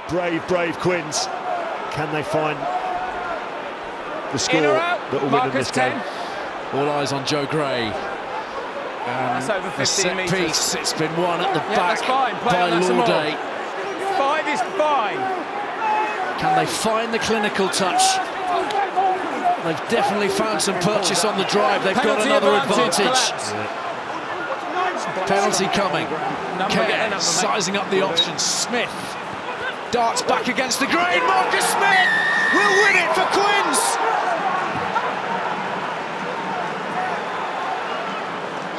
Brave Quins. Can they find the score that will win in this game? All eyes on Joe Gray. That's over 15 set metres. piece, it's been won at the back by Lauday. 5 is fine. Can they find the clinical touch? They've definitely found some purchase on the drive. They've got another advantage. Penalty coming. Kerr sizing up the options. Smith darts back against the grain. Marcus Smith will win it for Quins.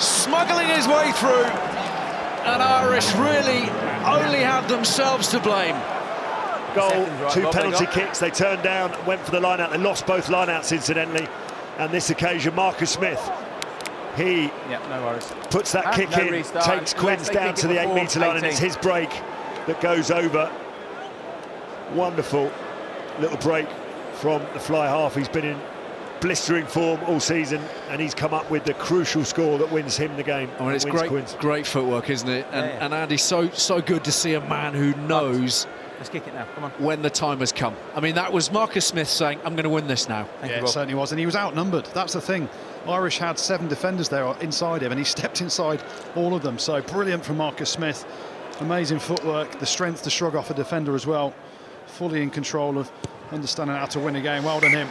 Smuggling his way through, and Irish really only have themselves to blame. Goal, 2 penalty kicks, they turned down, went for the line-out, they lost both line-outs incidentally, and this occasion Marcus Smith, he puts that kick in, takes Quins down to the 8-metre line, and it's his break that goes over. Wonderful little break from the fly half. He's been in blistering form all season, and he's come up with the crucial score that wins him the game. I mean, it's great footwork, isn't it? And Andy, so good to see a man who knows Let's kick it now, come on. when the time has come. I mean, that was Marcus Smith saying, I'm going to win this now. Yeah, it certainly was, and he was outnumbered. That's the thing. Irish had 7 defenders there inside him, and he stepped inside all of them. So brilliant from Marcus Smith. Amazing footwork, the strength to shrug off a defender as well. Fully in control of understanding how to win a game. Well done him.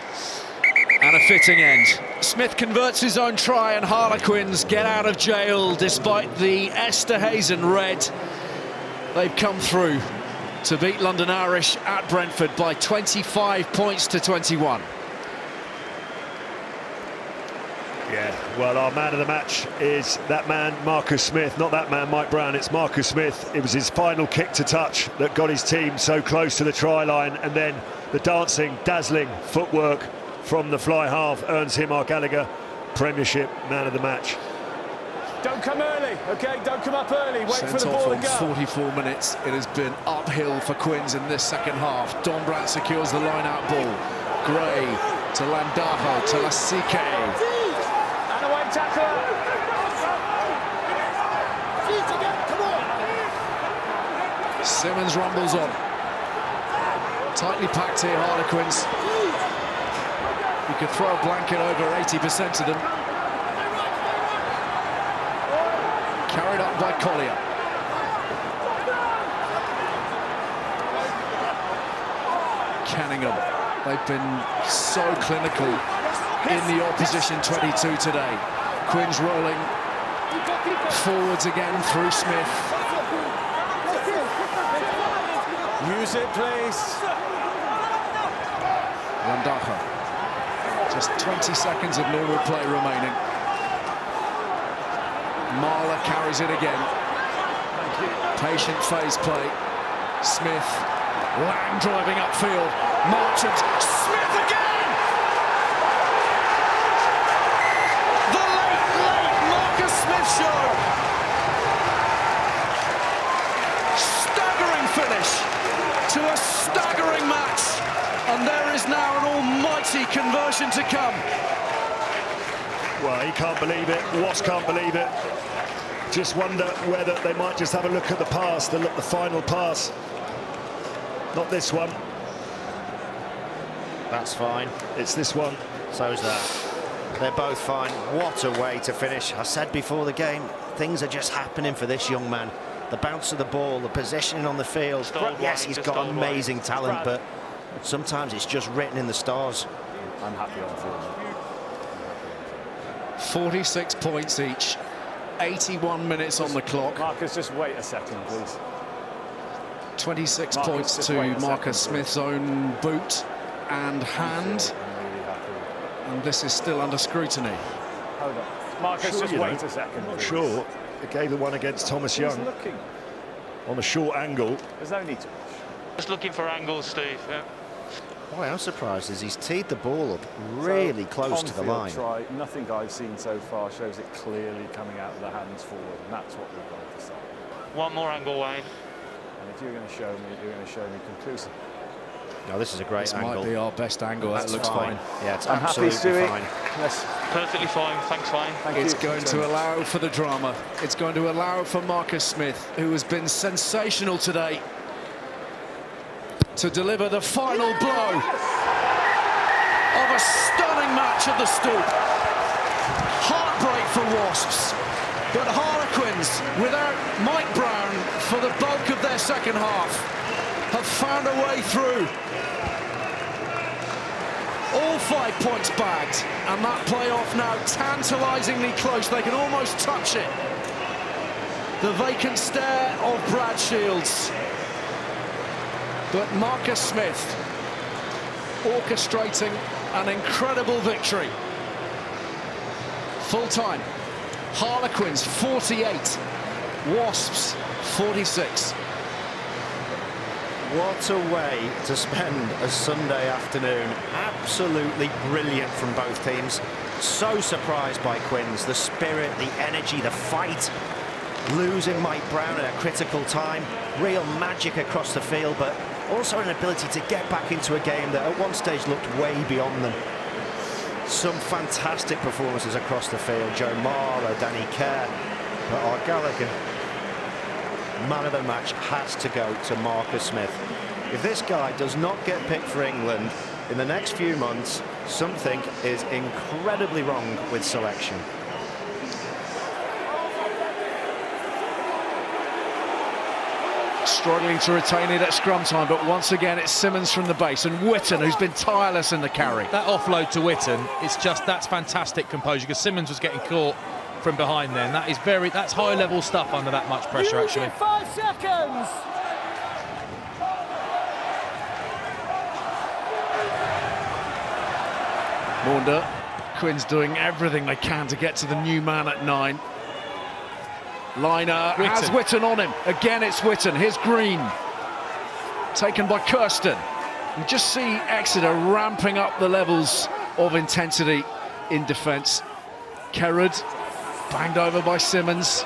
And a fitting end. Smith converts his own try, and Harlequins get out of jail despite the Esterhazen red. They've come through to beat London Irish at Brentford by 25 points to 21. Yeah, well, our man of the match is that man, Marcus Smith, not that man, Mike Brown, it's Marcus Smith. It was his final kick to touch that got his team so close to the try line, and then the dancing, dazzling footwork from the fly half earns him our Gallagher Premiership man of the match. Don't come early, OK? Don't come up early. Wait for the ball to go. 44 minutes. It has been uphill for Quins in this second half. Dombrat secures the line-out ball. Gray to Landajo to Lasike. And away tackle. Simmons rumbles on. Tightly packed here, Harlequins. You could throw a blanket over 80% of them. Carried up by Collier. Canningham. They've been so clinical in the opposition 22 today. Quins rolling forwards again through Smith. Use it, please. Landajo. Just 20 seconds of normal play remaining. Marler carries it again. Patient phase play. Smith. Lang driving upfield. Marchant. Smith again! The late Marcus Smith show. Staggering finish to a staggering match. And there is now an almighty conversion to come. Well, he can't believe it. Watts can't believe it. Just wonder whether they might just have a look at the pass, the final pass. Not this one. That's fine. It's this one. So's that. They're both fine. What a way to finish. I said before the game, things are just happening for this young man. The bounce of the ball, the positioning on the field. Yes, he's got amazing talent, but sometimes it's just written in the stars. I'm happy on the field. 46 points each, 81 minutes on the clock. Marcus, just wait a second, please. 26 points to Marcus Smith's own boot and hand. And this is still under scrutiny. Hold on. Marcus, just wait a second. I'm not sure. They gave the one against Thomas Young on a short angle. There's no need to rush. Just looking for angles, Steve. Yeah. What I'm surprised is he's teed the ball up really close to the line. Try. Nothing I've seen so far shows it clearly coming out of the hands forward, and that's what we've got to say. One more angle, Wayne. And if you're going to show me, you're going to show me conclusive. No, this is a great angle. This might be our best angle. That looks fine. Yeah, it's I'm absolutely happy, fine. Yes. Perfectly fine. Thanks, Wayne. It's going to allow for the drama. It's going to allow for Marcus Smith, who has been sensational today. to deliver the final blow of a stunning match at the Stoop. Heartbreak for Wasps, but Harlequins, without Mike Brown for the bulk of their second half, have found a way through. All 5 points bagged, and that playoff now tantalisingly close. They can almost touch it. The vacant stare of Brad Shields. But Marcus Smith orchestrating an incredible victory. Full time, Harlequins 48, Wasps 46. What a way to spend a Sunday afternoon. Absolutely brilliant from both teams. So surprised by Quins. The spirit, the energy, the fight. Losing Mike Brown at a critical time. Real magic across the field, but also an ability to get back into a game that at one stage looked way beyond them. Some fantastic performances across the field. Joe Marler, Danny Kerr, but our Gallagher man of the match has to go to Marcus Smith. If this guy does not get picked for England in the next few months, something is incredibly wrong with selection. Struggling to retain it at scrum time, but once again it's Simmons from the base, and Witten, who's been tireless in the carry. That offload to Witten, that's fantastic composure, because Simmons was getting caught from behind then. That's high level stuff under that much pressure, actually. 5 seconds. Maunder, Quins doing everything they can to get to the new man at 9. Liner has Witten on him. Again, it's Witten. Here's Green. Taken by Kirsten. You just see Exeter ramping up the levels of intensity in defence. Kerrod banged over by Simmons.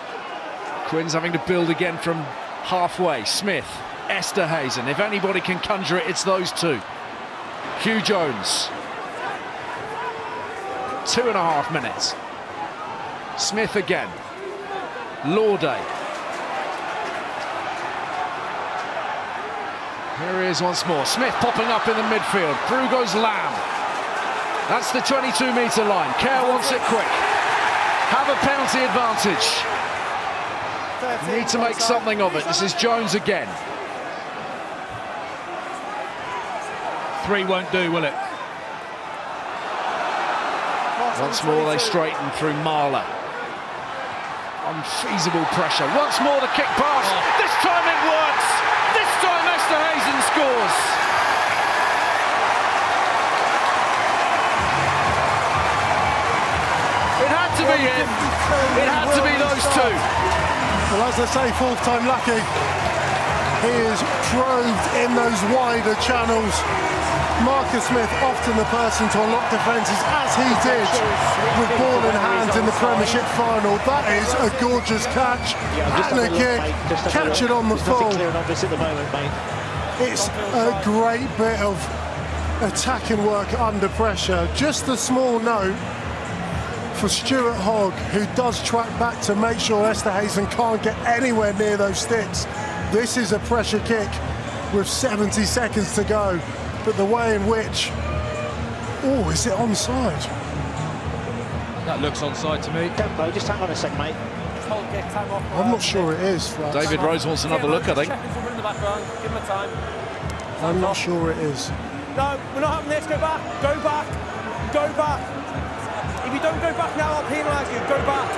Quins having to build again from halfway. Smith, Esterhazen. If anybody can conjure it, it's those two. Hugh Jones. 2.5 minutes. Smith again. Lauday. Here he is once more. Smith popping up in the midfield. Through goes Lamb. That's the 22-metre line. Kerr wants it quick. Have a penalty advantage. Need to make something of it. This is Jones again. 3 won't do, will it? Once more they straighten through Marler. Unfeasible pressure. Once more the kick pass. This time it works. This time Esterhazen scores. It had to be him. It had to be those two. Well, as I say, 4th time lucky. He is probed in those wider channels. Marcus Smith, often the person to unlock defences, as he did with ball in hand in the Premiership final. That is a gorgeous catch and a kick. Catch it on the full. It's a great bit of attacking work under pressure. Just a small note for Stuart Hogg, who does track back to make sure Esterhazen can't get anywhere near those sticks. This is a pressure kick with 70 seconds to go. But the way in which... Oh, is it onside? That looks onside to me. Tempo, just hang on a second, mate. I'm not sure it is. Flats. David Rose wants another look, I think. Give him a time. I'm not sure it is. No, we're not having this. Go back. Go back. Go back. If you don't go back now, I'll penalise you. Go back.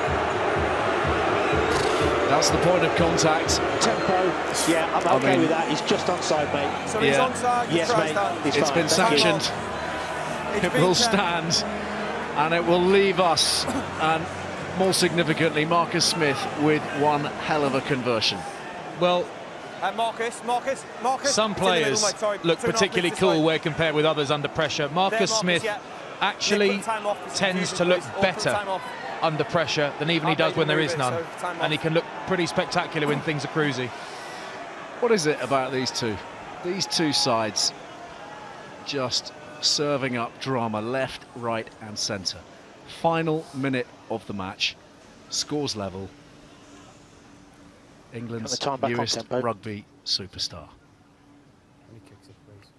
That's the point of contact. Tempo. Yeah, I'm okay with that. He's just onside, mate. So he's onside. Yes, mate. It's been sanctioned. It will stand, and it will leave us, and more significantly, Marcus Smith with one hell of a conversion. Well, Marcus. Some players look particularly cool where compared with others under pressure. Marcus Smith actually tends to look better under pressure than even he does when there is none, and he can look pretty spectacular when things are cruisy. What is it about these two? These two sides just serving up drama left, right and centre. Final minute of the match, scores level. England's newest rugby superstar. kicks it, please.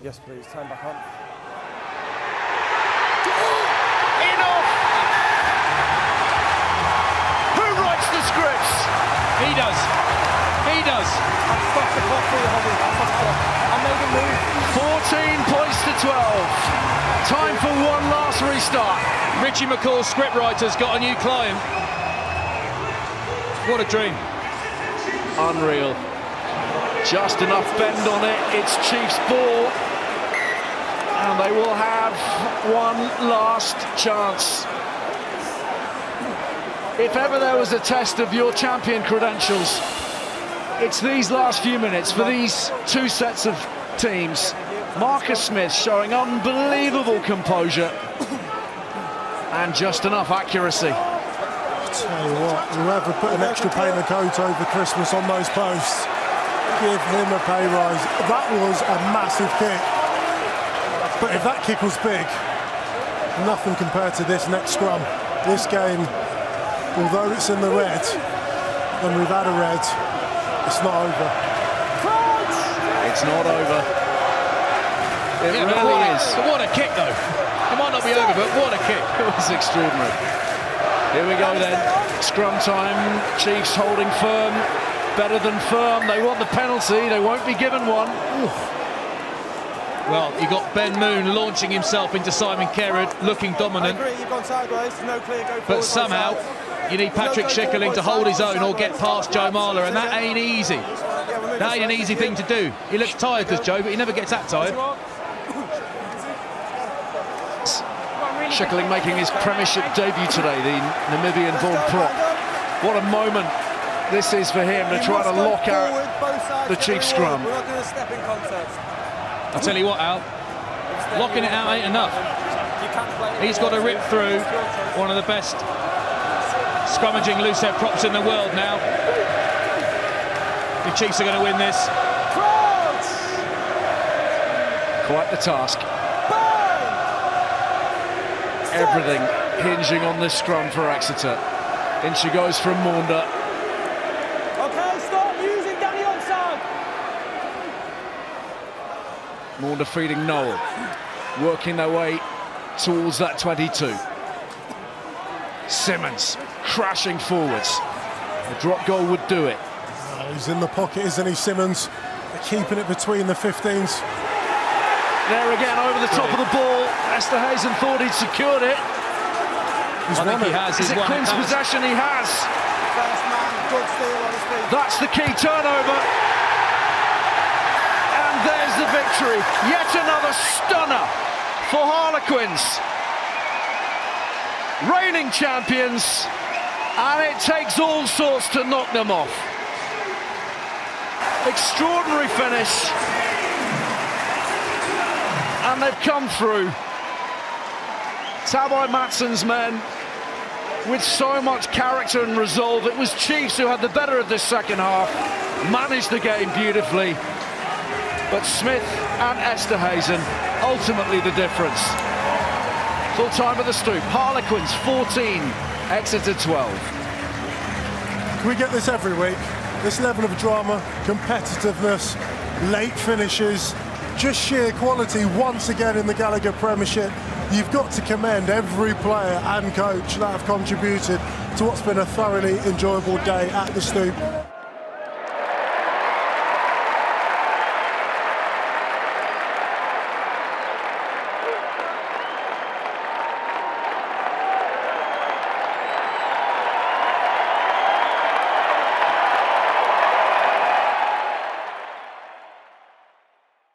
Yes, please. Time back on. Enough! Who writes the scripts? He does. He does. I stopped the clock for you, Holly. I made a move. 14 points to 12. Time for one last restart. Richie McCall's scriptwriter's got a new client. What a dream. Unreal. Just enough bend on it. It's Chiefs' ball. And they will have one last chance. If ever there was a test of your champion credentials, it's these last few minutes for these two sets of teams. Marcus Smith showing unbelievable composure and just enough accuracy. Tell you what, whoever put an extra painter coat over Christmas on those posts, give him a pay rise. That was a massive kick. But if that kick was big, nothing compared to this next scrum. This game, although it's in the red, and we've had a red, it's not over. It's not over. It Yeah, really is. What a kick, though. It might not be over, but what a kick. It was extraordinary. Here we go then. Scrum time. Chiefs holding firm. Better than firm. They want the penalty. They won't be given one. Well, you got Ben Moon launching himself into Simon Kerrod, looking dominant. I agree, you've gone sideways. No clear go forward. But somehow, you need Patrick Schickerling to hold his own or get past Joe Marler, and that ain't easy. That ain't an easy thing to do. He looks tired, does Joe, but he never gets that tired. Schickerling making his Premiership debut today, the Namibian-born prop. What a moment this is for him to try to lock out the Chiefs scrum. We're not going to step in contest. I'll tell you what, Al, locking it out ain't enough. He's got to rip through one of the best scrummaging loosehead props in the world now. The Chiefs are going to win this. Quite the task. Everything hinging on this scrum for Exeter. In she goes from Maunda. Okay, stop using Danny onside. Maunda feeding Noel. Working their way towards that 22. Simmons crashing forwards. A drop goal would do it. He's in the pocket, isn't he, Simmons? They're keeping it between the 15s. There again, over the top of the ball. Esterhuizen thought he'd secured it. I think he has. Is it Quins' possession? He has. First man, good steal on his feet. That's the key turnover. And there's the victory. Yet another stunner for Harlequins. Reigning champions. And it takes all sorts to knock them off. Extraordinary finish. And they've come through. Tabai Matson's men with so much character and resolve. It was Chiefs who had the better of this second half, managed the game beautifully, but Smith and Esterhuizen ultimately the difference. Full time at the Stoop. Harlequins 14, Exeter 12. Can we get this every week? This level of drama, competitiveness, late finishes, just sheer quality once again in the Gallagher Premiership. You've got to commend every player and coach that have contributed to what's been a thoroughly enjoyable day at the Stoop.